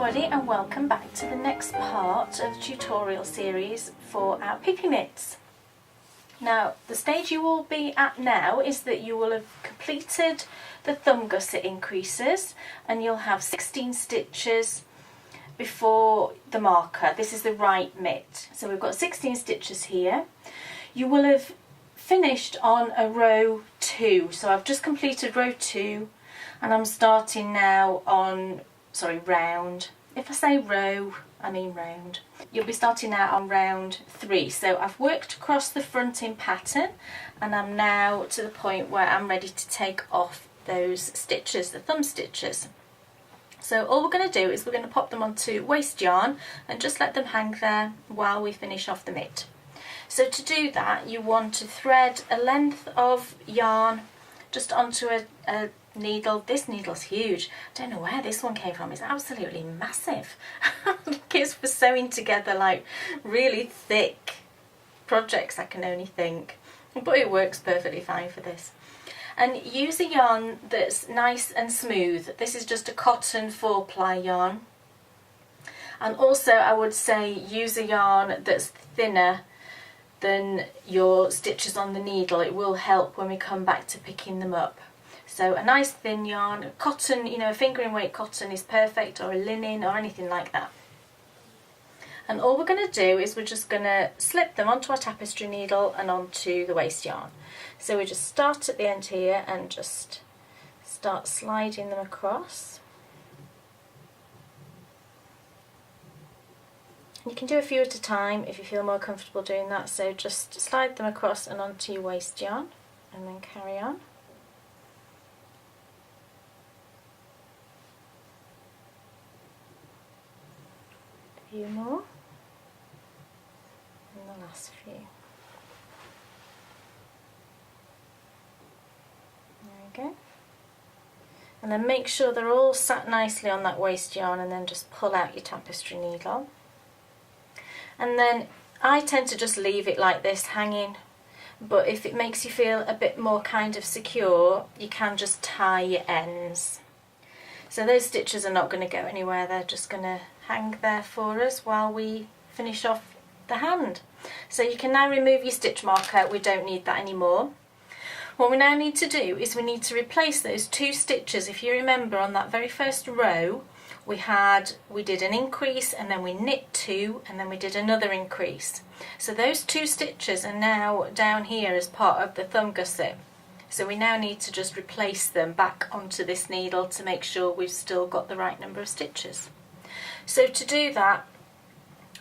everybody, and welcome back to the next part of the tutorial series for our Pippi mitts. Now, the stage you will be at now is that you will have completed the thumb gusset increases and you'll have 16 stitches before the marker. This is the right mitt. So we've got 16 stitches here. You will have finished on a row 2. So I've just completed row 2 and I'm starting now on round. If I say row, I mean round. You'll be starting out on round 3. So I've worked across the front in pattern and I'm now to the point where I'm ready to take off those stitches, the thumb stitches. So all we're going to do is we're going to pop them onto waste yarn and just let them hang there while we finish off the mitt. So to do that, you want to thread a length of yarn just onto a needle. This needle's huge. I don't know where this one came from. It's absolutely massive. It's for sewing together like really thick projects, I can only think, but it works perfectly fine for this. And use a yarn that's nice and smooth. This is just a cotton 4-ply yarn, and also I would say use a yarn that's thinner than your stitches on the needle. It will help when we come back to picking them up. So a nice thin yarn, cotton, you know, a fingering weight cotton is perfect, or a linen or anything like that. And all we're going to do is we're just going to slip them onto our tapestry needle and onto the waste yarn. So we just start at the end here and just start sliding them across. You can do a few at a time if you feel more comfortable doing that. So just slide them across and onto your waste yarn and then carry on. A few more, and the last few. There we go. And then make sure they're all sat nicely on that waste yarn, and then just pull out your tapestry needle. And then I tend to just leave it like this hanging, but if it makes you feel a bit more kind of secure, you can just tie your ends. So those stitches are not going to go anywhere, they're just going to hang there for us while we finish off the hand. So you can now remove your stitch marker, we don't need that anymore. What we now need to do is we need to replace those 2 stitches. If you remember, on that very first row we did an increase and then we knit 2 and then we did another increase. So those 2 stitches are now down here as part of the thumb gusset. So we now need to just replace them back onto this needle to make sure we've still got the right number of stitches. So to do that,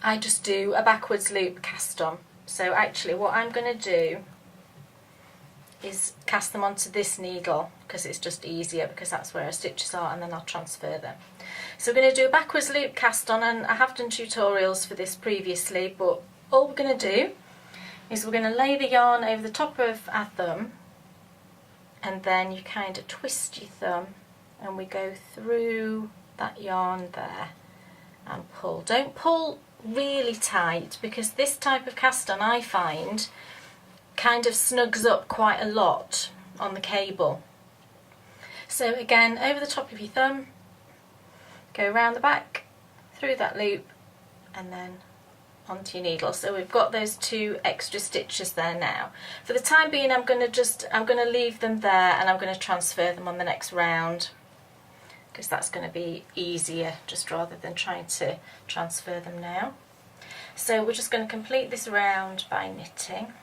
I just do a backwards loop cast on. So actually what I'm going to do is cast them onto this needle because it's just easier, because that's where our stitches are, and then I'll transfer them. So we're going to do a backwards loop cast on, and I have done tutorials for this previously, but all we're going to do is we're going to lay the yarn over the top of our thumb, and then you kind of twist your thumb and we go through that yarn there and pull. Don't pull really tight, because this type of cast on, I find, kind of snugs up quite a lot on the cable. So again, over the top of your thumb, go around the back, through that loop, and then onto your needle. So we've got those 2 extra stitches there now. For the time being, I'm going to leave them there, and I'm going to transfer them on the next round, because that's going to be easier, just rather than trying to transfer them now. So we're just going to complete this round by knitting.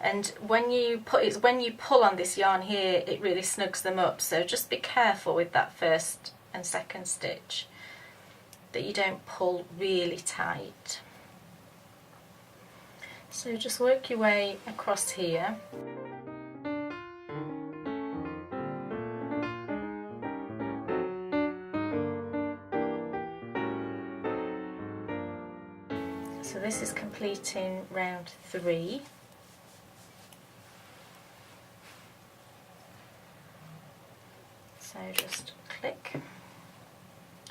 And when you pull on this yarn here, it really snugs them up, so just be careful with that first and second stitch that you don't pull really tight. So just work your way across here. So this is completing round 3. So just click.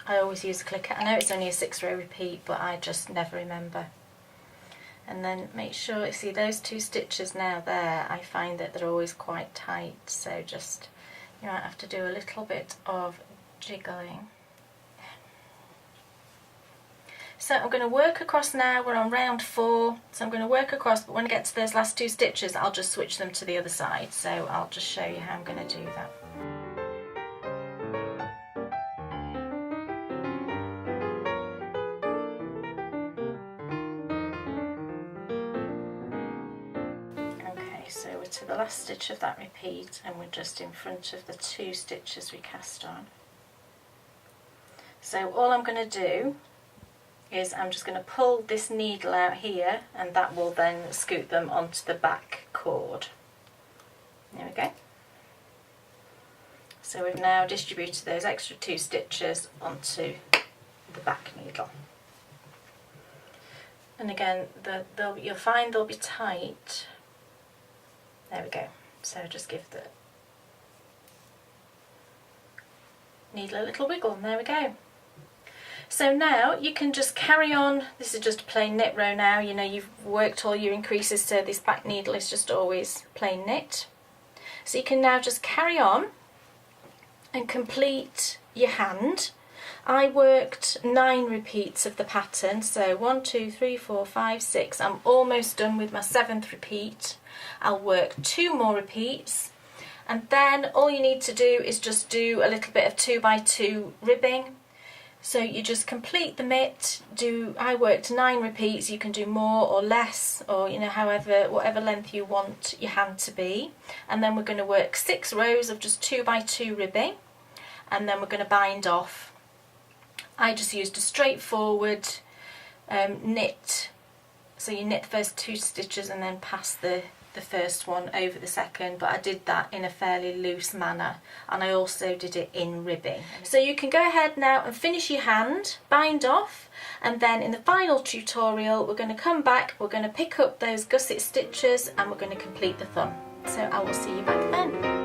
I always use a clicker. I know it's only a 6-row repeat, but I just never remember. And then make sure, see those 2 stitches now there, I find that they're always quite tight, so just, you might have to do a little bit of jiggling. So I'm going to work across now, we're on round 4, so I'm going to work across, but when I get to those last 2 stitches I'll just switch them to the other side, so I'll just show you how I'm going to do that. Okay, so we're to the last stitch of that repeat and we're just in front of the 2 stitches we cast on. So all I'm going to do is I'm just going to pull this needle out here and that will then scoot them onto the back cord. There we go. So we've now distributed those extra 2 stitches onto the back needle. And again, you'll find they'll be tight. There we go. So just give the needle a little wiggle and there we go. So now you can just carry on. This is just a plain knit row now. You know, you've worked all your increases, so this back needle is just always plain knit. So you can now just carry on and complete your hand. I worked 9 repeats of the pattern, so 1, 2, 3, 4, 5, 6. I'm almost done with my 7th repeat. I'll work 2 more repeats, and then all you need to do is just do a little bit of 2x2 ribbing. So you just complete the mitt, I worked 9 repeats, you can do more or less, or you know, whatever length you want your hand to be. And then we're going to work 6 rows of just 2x2 ribbing, and then we're going to bind off. I just used a straightforward knit, so you knit the first 2 stitches and then pass the first one over the second, but I did that in a fairly loose manner, and I also did it in ribbing. So you can go ahead now and finish your hand, bind off, and then in the final tutorial we're going to come back, we're going to pick up those gusset stitches and we're going to complete the thumb. So I will see you back then.